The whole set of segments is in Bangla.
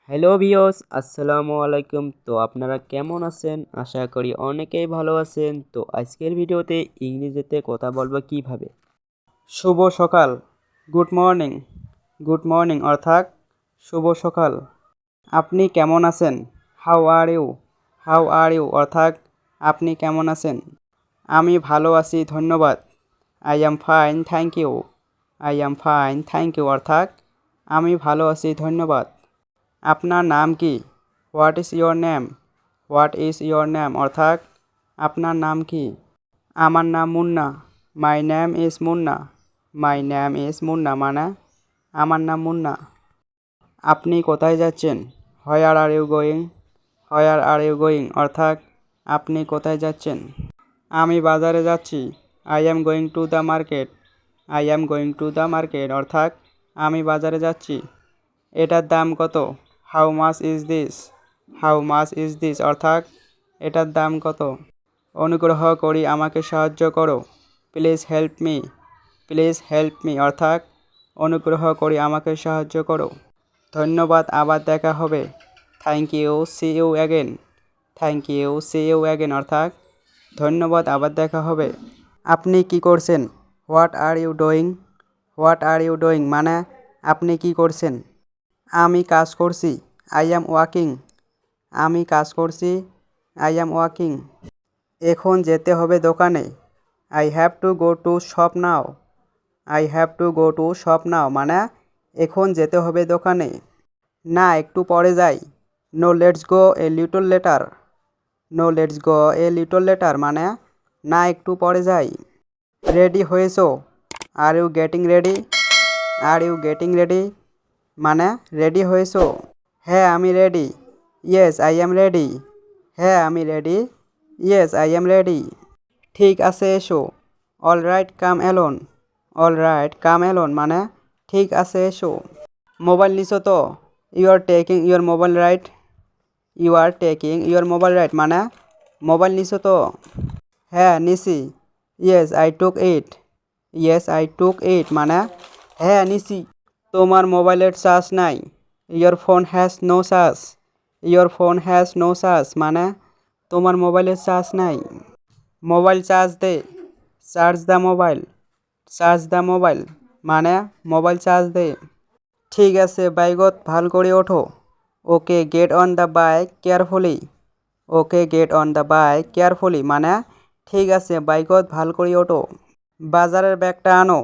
হ্যালো ভিউয়ার্স, আসসালামু আলাইকুম। তো আপনারা কেমন আছেন? আশা করি অনেকেই ভালো আছেন। তো আজকের ভিডিওতে ইংরেজিতে কথা বলবো কিভাবে। শুভ সকাল, গুড মর্নিং। গুড মর্নিং অর্থাৎ শুভ সকাল। আপনি কেমন আছেন? How are you? How are you অর্থাৎ আপনি কেমন আছেন? আমি ভালো আছি, ধন্যবাদ। I am fine, thank you. I am fine, thank you অর্থাৎ আমি ভালো আছি, ধন্যবাদ। আপনার নাম কি? What is your name? What is your name অর্থাৎ আপনার নাম কি? আমার নাম Munna. My name is Munna. My name is Munna মানে আমার নাম মুন্না। আপনি কোথায় যাচ্ছেন? Where are you going? Where are you going অর্থাৎ আপনি কোথায় যাচ্ছেন? আমি বাজারে যাচ্ছি। I am going to the market. I am going to the market অর্থাৎ আমি বাজারে যাচ্ছি। এটার দাম কত? How much is this? How much is this অর্থাৎ এটার দাম কত? অনুগ্রহ করি আমাকে সাহায্য করো। Please help me. Please help me অর্থাৎ অনুগ্রহ করি আমাকে সাহায্য করো। ধন্যবাদ, আবার দেখা হবে। Thank you, see you again. Thank you, see you again অর্থাৎ ধন্যবাদ, আবার দেখা হবে। আপনি কি করছেন? What are you doing? What are you doing মানে আপনি কি করছেন? আমি কাজ করছি। I am working. আমি কাজ করছি। I am working. এখন যেতে হবে দোকানে। I have to go to shop now. I have to go to shop now মানে এখন যেতে হবে দোকানে। না, একটু পরে যাই। No let's go a little later. No let's go a little later মানে না, একটু পরে যাই। রেডি হয়েছো? Are you getting ready? Are you getting ready মানে রেডি হয়েছো? হ্যাঁ, আমি ready. Yes I am ready. হ্যাঁ, আমি ready. Yes I am ready. ঠিক আছে, এসো। All right come alone. All right come alone মানে ঠিক আছে, এসো। মোবাইল নিছো তো? You are taking your mobile right. You are taking your mobile right মানে মোবাইল নিছো তো? হ্যাঁ, নিছি। Yes I took it. Yes I took it মানে হ্যাঁ, নিছি। তোমার মোবাইলের চার্জ নাই। Your phone has no charge. Your phone has no charge মানে তোমার মোবাইলের চার্জ নাই। মোবাইল চার্জ দে। Charge the mobile. Charge the mobile মানে মোবাইল চার্জ দে। ঠিক আছে, বাইকত ভাল করে ওঠো। Okay get on the bike carefully. Okay get on the bike carefully মানে ঠিক আছে, বাইকত ভাল করে ওঠো। বাজারের ব্যাগটা আনো।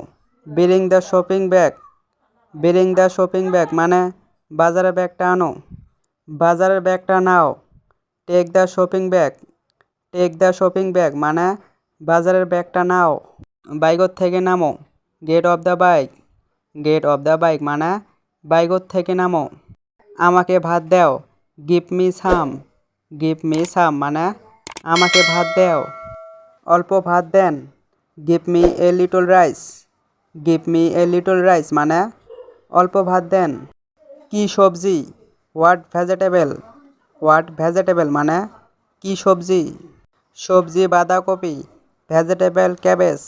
Bring the shopping bag. Bring the shopping bag মানে বাজারের ব্যাগটা আনো। বাজারের ব্যাগটা নাও। Take the shopping bag. Take the shopping bag মানে বাজারের ব্যাগটা নাও। বাইকত থেকে নামো। Get off the bike. Get off the bike মানে বাইকত থেকে নামো। আমাকে ভাত দাও। Give me some. Give me some মানে আমাকে ভাত দাও। অল্প ভাত দেন। Give me a little rice. Give me a little rice মানে অল্প ভাত দেন। কি সবজি? What vegetable. হোয়াট ভেজিটেবল মানে কি সবজি? সবজি বাঁধাকপি। Vegetable cabbage.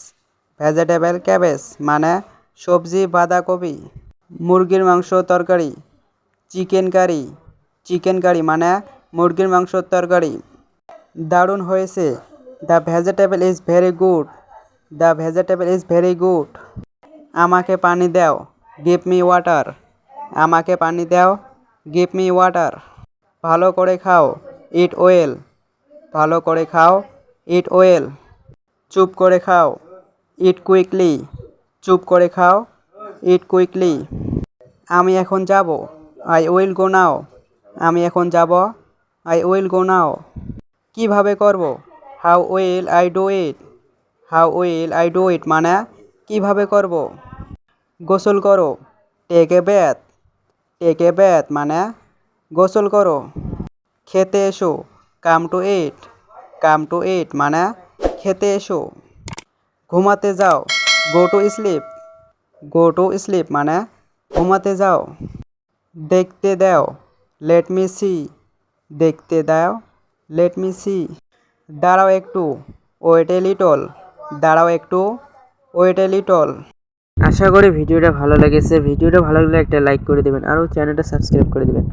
ভেজিটেবল ক্যাবেজ মানে সবজি বাঁধাকপি। মুরগির মাংস তরকারি। Chicken curry. চিকেন কারি মানে মুরগির মাংসর তরকারি। দারুণ হয়েছে। The vegetable is very good. The vegetable is very good. আমাকে পানি দাও। Give me water. আমাকে পানি দাও। Give me water. ভালো করে খাও। ইট ওয়েল। ভালো করে খাও। ইট ওয়েল। চুপ করে খাও। It quickly. চুপ করে খাও। It quickly. আমি এখন যাব। আই উইল গো নাও। আমি এখন যাব। আই উইল গো নাও। কিভাবে করব? How will I do it. How will I do it মানে কিভাবে করব? গোসল করো। Take a ব্যাথ। টেক এ ব্যাথ মানে গোসল করো। খেতে এসো। Come to it. Come to ইট মানে খেতে এসো। ঘুমাতে যাও। Go to sleep. Go to sleep মানে ঘুমাতে যাও। দেখতে দাও। Let me see. দেখতে দাও। Let me see. দাঁড়াও একটু। Wait a little. দাঁড়াও একটু। Wait a little. আশা করি ভিডিওটা ভালো লেগেছে। ভিডিওটা ভালো লাগলে একটা লাইক করে দেবেন আর চ্যানেলটা সাবস্ক্রাইব করে দেবেন।